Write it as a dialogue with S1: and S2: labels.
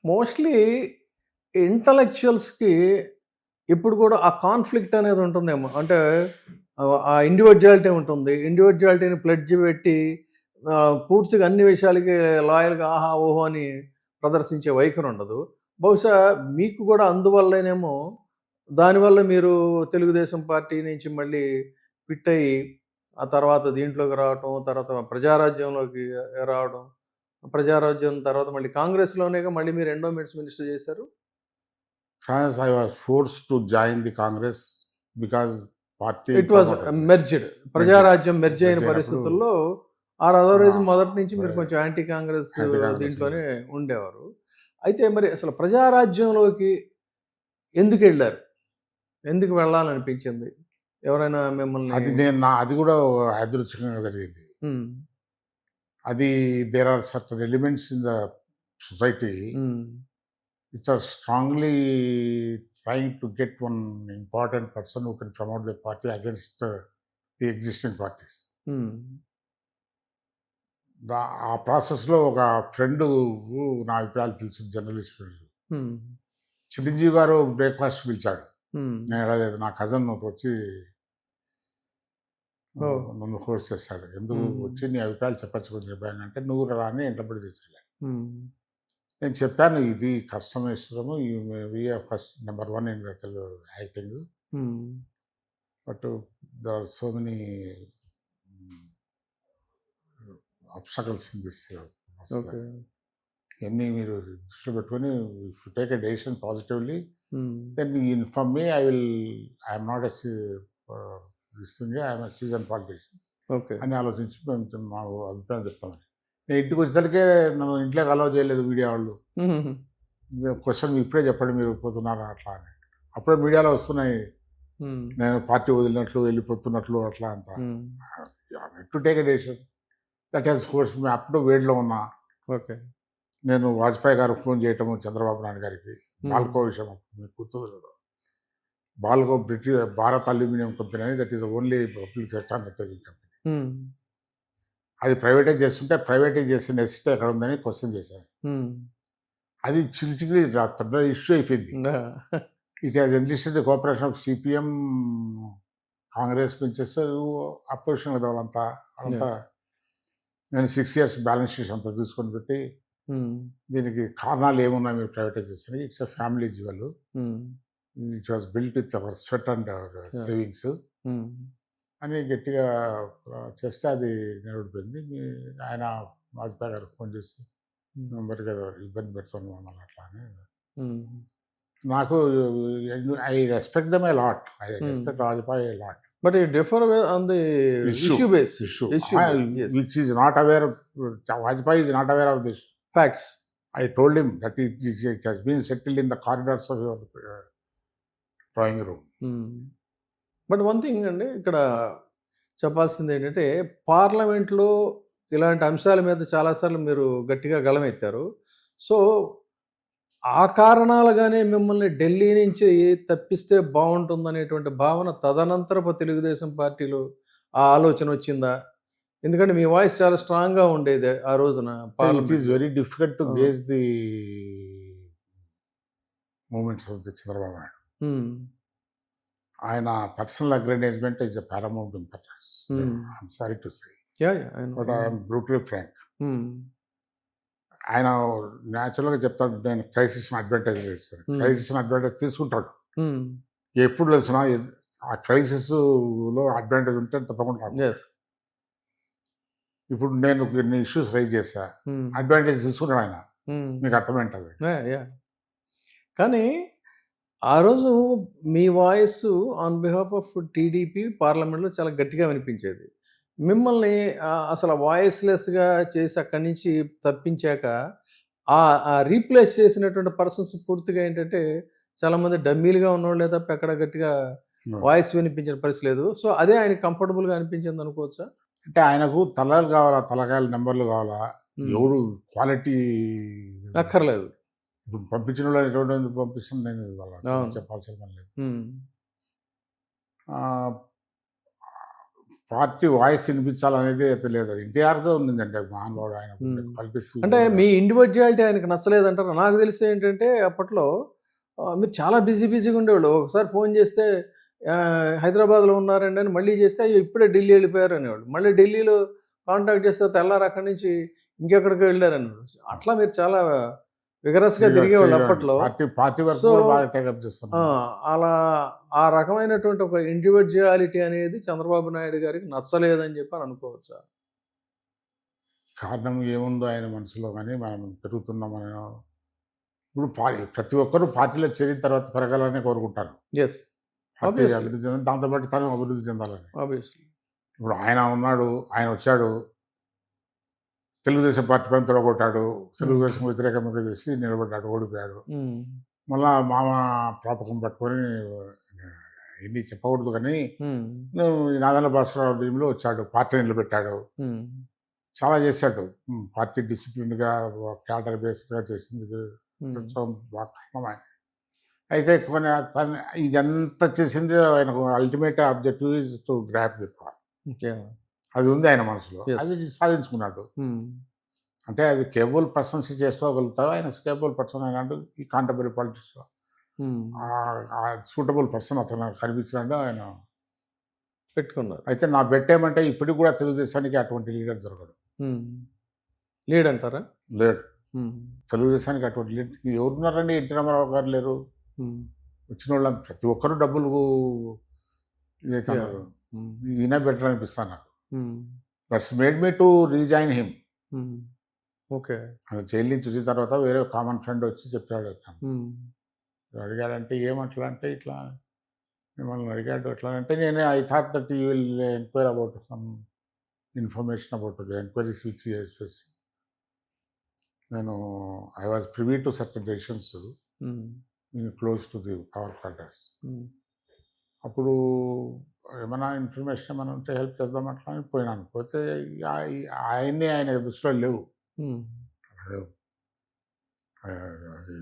S1: Mostly ఇంటలెక్చువల్స్‌కి ఇప్పుడు కూడా ఆ కాన్‌ఫ్లిక్ట్ అనేది ఉంటుందేమో. అంటే ఆ ఇండివిడ్యువాలిటీ ఉంటుంది. ఇండివిడ్యువాలిటీని ప్లెడ్జ్ పెట్టి పూర్తిగా అన్ని విషయాలకి లాయల్‌గా ఆహా! ఓహో! అని ప్రదర్శించే వైఖరి ఉండదు. బహుశా మీకు కూడా అందువల్లేనేమో దానివల్ల మీరు తెలుగుదేశం పార్టీ నుంచి మళ్ళీ క్విట్ అయ్యి, ఆ తర్వాత దీంట్లోకి రావటం, తర్వాత ప్రజారాజ్యంలోకి రావడం. ప్రజారాజ్యం తర్వాత మళ్ళీ కాంగ్రెస్‌లోనేగా మళ్ళీ మీరు ఎండోమెంట్స్ మినిస్టర్ చేశారు.
S2: As I was forced to join the Congress because party
S1: it was
S2: promoted me.
S1: Merged. Praja Rajyam merge అయిన
S2: Merge అయినప్పుడు
S1: పరిస్థితుల్లో అదర్‌వైజ్ మొదటి నుంచి మీరు
S2: మరి
S1: కొంచెం యాంటీ కాంగ్రెస్
S2: యాంటీ కాంగ్రెస్
S1: దీంట్లోనే ఉండేవారు. అయితే మరి అసలు ప్రజారాజ్యంలోకి ఎందుకెళ్లారు? ఎందుకు వెళ్ళాలనిపించింది? ఎవరైనా మిమ్మల్ని
S2: అది కూడా యాదృచ్ఛికంగా జరిగింది.
S1: హ్మ్.
S2: అది there are certain elements in the society
S1: hmm.
S2: which are strongly trying to get one important person who can promote the party against the existing parties.
S1: హ్మ్.
S2: ఆ ప్రాసెస్లో ఒక ఫ్రెండ్ నా అభిప్రాయాలు తెలుసు, జర్నలిస్ట్ ఫ్రెండ్
S1: హ్మ్.
S2: చిరంజీవి గారు బ్రేక్ఫాస్ట్ పిలిచాడు.
S1: హ్మ్.
S2: నేను అడగలేదు, నా కజన్ వచ్చి
S1: ఓహ్!
S2: నన్ను ఫోర్స్ చేస్తాడు. ఎందుకు వచ్చి నీ అభిప్రాయాలు చెప్పచ్చు కొంచెం చెప్పాను అంటే, నువ్వు రా అని ఇంటర్ప్రిట్ తీసుకెళ్ళాను. నేను చెప్పాను, ఇది కష్టం ఇష్టము, first number 1 in Telugu acting, but there are so many obstacles in this. ఇవన్నీ మీరు దృష్టిలో పెట్టుకొని if you take a decision positively then inform me, I'm not this thing, I'm season politician అని ఆలోచించి మేము మా అభిప్రాయం చెప్తామని. నేను ఇంటికి వచ్చేసరికే నన్ను ఇంట్లోకి అలౌ చేయలేదు మీడియా వాళ్ళు. క్వశ్చన్ ఇప్పుడే చెప్పండి మీరు పోతున్నారా అట్లా అని. అప్పుడే మీడియాలో వస్తున్నాయి నేను పార్టీ వదిలినట్లు వెళ్ళిపోతున్నట్లు అట్లా అంతా. To take a decision that has force me. అప్పుడు వేడిలో ఉన్నా. నేను వాజ్పేయి గారికి ఫోన్ చేయటము, చంద్రబాబు నాయుడు గారికి, బాల్కో విషయం మీకు గుర్తులేదు. బాల్కో భారత్ అల్యూమినియం కంపెనీ అని, that is only public sector undertaking company. అది ప్రైవేటైజ్ చేస్తుంటే ప్రైవేటైజ్ చేసిన నెసిటీ ఎక్కడ ఉందని క్వశ్చన్ చేశాను. అది చిలిచికి పెద్ద ఇష్యూ అయిపోయింది. It has enlisted the cooperation of CPM, Congress benches, opposition కదా వాళ్ళంతా. నేను 6 years బ్యాలెన్స్ షీట్ అంతా తీసుకొని పెట్టి దీనికి కారణాలు ఏమున్నాయి మీరు ప్రైవేటైజ్ చేస్తే, it's a family jewel, it was built with our sweat and our savings అని గట్టిగా చేస్తే అది నిలబడిపోయింది. ఆయన వాజ్పేయి గారు ఫోన్ చేసి మరి కదా ఇబ్బంది పెడుతున్నాం అట్లా అని. నాకు I respect them a lot, I respect Vajpayee a lot.
S1: But you differ on the issue base.
S2: Which is not aware, Vajpayee is not aware of this.
S1: Facts.
S2: I told him that it has been settled in the corridors of your drawing room.
S1: But one thing అండి ఇక్కడ చెప్పాల్సింది ఏంటంటే, పార్లమెంట్లో ఇలాంటి అంశాల మీద చాలాసార్లు మీరు గట్టిగా గళమెత్తారు. సో ఆ కారణాలుగానే మిమ్మల్ని ఢిల్లీ నుంచి తప్పిస్తే బాగుంటుందనేటువంటి భావన తదనంతరపు తెలుగుదేశం పార్టీలో ఆ ఆలోచన వచ్చిందా? ఎందుకంటే మీ వాయిస్ చాలా స్ట్రాంగ్గా ఉండేది ఆ రోజున.
S2: It is very difficult to gauge the moments of the Chandrababu Naidu. ఆయన personal aggrandizement is a paramount importance. I'm sorry to say, but I'm brutally frank. ఆయన న్యాచురల్గా చెప్తాడు, నేను క్రైసిస్ని అడ్వాంటేజ్ చేస్తాను. క్రైసిస్ని అడ్వాంటేజ్ తీసుకుంటాడు. ఎప్పుడు తెలిసిన ఆ క్రైసిస్లో అడ్వాంటేజ్ ఉంటే తప్పకుండా. ఇప్పుడు నేను కొన్ని ఇష్యూస్ రైజ్ చేశా, అడ్వాంటేజ్ తీసుకుంటాడు ఆయన. మీకు అర్థమేంటది?
S1: కానీ ఆ రోజు మీ voice on behalf of TDP పార్లమెంట్లో చాలా గట్టిగా వినిపించేది. మిమ్మల్ని అసలు వాయిస్లెస్గా చేసి అక్కడి నుంచి తప్పించాక రీప్లేస్ చేసినటువంటి పర్సన్స్ పూర్తిగా ఏంటంటే చాలామంది డమ్మీలుగా ఉన్నవాళ్ళే తప్ప ఎక్కడ గట్టిగా వాయిస్ వినిపించిన పరిస్థితి లేదు. సో అదే ఆయన కంఫర్టబుల్గా అనిపించింది అనుకోవచ్చా?
S2: అంటే ఆయనకు తలలు కావాలా, తలకాయల నెంబర్లు కావాలా, ఎవడు క్వాలిటీ
S1: అక్కర్లేదు.
S2: ఇప్పుడు పంపించిన వాళ్ళు ఎటువంటి పంపిస్తుంది నేను చెప్పాల్సిన పని లేదు. పార్టీ వాయిస్ వినిపించాలనేది అయితే లేదు. అది ఎన్టీఆర్గా ఉండిందండి మహానుభావుడు. ఆయన కల్పిస్తూ
S1: అంటే మీ ఇండివిజువాలిటీ ఆయనకు నచ్చలేదంటారా? నాకు తెలిసి ఏంటంటే అప్పట్లో మీరు చాలా బిజీగా ఉండేవాళ్ళు. ఒకసారి ఫోన్ చేస్తే హైదరాబాద్లో ఉన్నారండి అని, మళ్ళీ చేస్తే అయ్యో ఇప్పుడే ఢిల్లీ వెళ్ళిపోయారు అనేవాళ్ళు. మళ్ళీ ఢిల్లీలో కాంటాక్ట్ చేస్తే తెల్లారి అక్కడి నుంచి ఇంకెక్కడికో వెళ్ళారు అనేవాడు. అట్లా మీరు చాలా విగరస్గా తిరిగేవాళ్ళు అప్పట్లో.
S2: పార్టీ వర్క్
S1: సో
S2: కూడా బాగా టేకప్ చేస్తున్నాను.
S1: అలా ఆ రకమైనటువంటి ఒక ఇండివిజువాలిటీ అనేది చంద్రబాబు నాయుడు గారికి నచ్చలేదని చెప్పి అని అనుకోవచ్చా?
S2: కారణం ఏముందో ఆయన మనసులో, కానీ మనం పెరుగుతున్నామని ఇప్పుడు ప్రతి ఒక్కరూ పార్టీలో చేరిన తర్వాత పెరగాలని కోరుకుంటారు.
S1: ఎస్,
S2: పార్టీ అభివృద్ధి చెందాలి, దాంతోపాటు తను అభివృద్ధి చెందాలని.
S1: ఆబ్వియస్లీ.
S2: ఇప్పుడు ఆయన ఉన్నాడు, ఆయన వచ్చాడు, తెలుగుదేశం పార్టీ పైన తొడగొట్టాడు, తెలుగుదేశం వ్యతిరేకంగా చేసి నిలబడ్డాడు, ఓడిపోయాడు. మళ్ళా మామ ప్రాపకం పట్టుకొని ఎన్ని చెప్పకూడదు, కానీ నాదెండ్ల భాస్కరరావు టీంలో వచ్చాడు, పార్టీ నిలబెట్టాడు, చాలా చేశాడు. పార్టీ డిసిప్లిన్గా క్యాడర్ బేస్డ్గా చేసింది బాగా కారణం ఆయన. అయితే కొన్ని ఇదంతా చేసింది ఆయనకు ultimate objective is to grab the power. అది ఉంది ఆయన మనసులో, అది సాధించుకున్నాడు. అంటే అది కేబుల్ పర్సన్స్ చేసుకోగలుగుతారు. ఆయన కేబుల్ పర్సన్ అయినాడు ఈ కాంటెంపరీ పాలిటిక్స్లో. సూటబుల్ పర్సన్ అతను కనిపించినాడు, ఆయన
S1: పెట్టుకున్నారు.
S2: అయితే నా బెట్ ఏమంటే ఇప్పటికి కూడా తెలుగుదేశానికి అటువంటి లీడర్ దొరకడు.
S1: లీడ్ అంటారా?
S2: లేడు. తెలుగుదేశానికి అటువంటి లీడర్ ఎవరున్నారండి? ఎన్టీ రామారావు గారు లేరు. వచ్చిన వాళ్ళంతా ప్రతి ఒక్కరు డబ్బులు ఇదైతున్నారు. ఈయన బెటర్ అనిపిస్తాను నాకు. That's made me to rejoin him.
S1: Okay.
S2: ఆయన జైలు నుంచి వచ్చిన తర్వాత వేరే కామన్ ఫ్రెండ్ వచ్చి చెప్పాడు, అడిగాడంటే ఏమట్లా అంటే ఇట్లా మిమ్మల్ని అడిగాడు ఎట్లా అంటే, నేనే I thought that you will enquire about some information about enquiries which చేసి నేను I was privy to certain decisions close to the power quarters. అప్పుడు ఏమైనా ఇన్ఫర్మేషన్ ఏమైనా ఉంటే హెల్ప్ చేద్దాం అట్లా అని పోయినాను. పోతే ఆయన్ని ఆయన దృష్టిలో లేవు. అది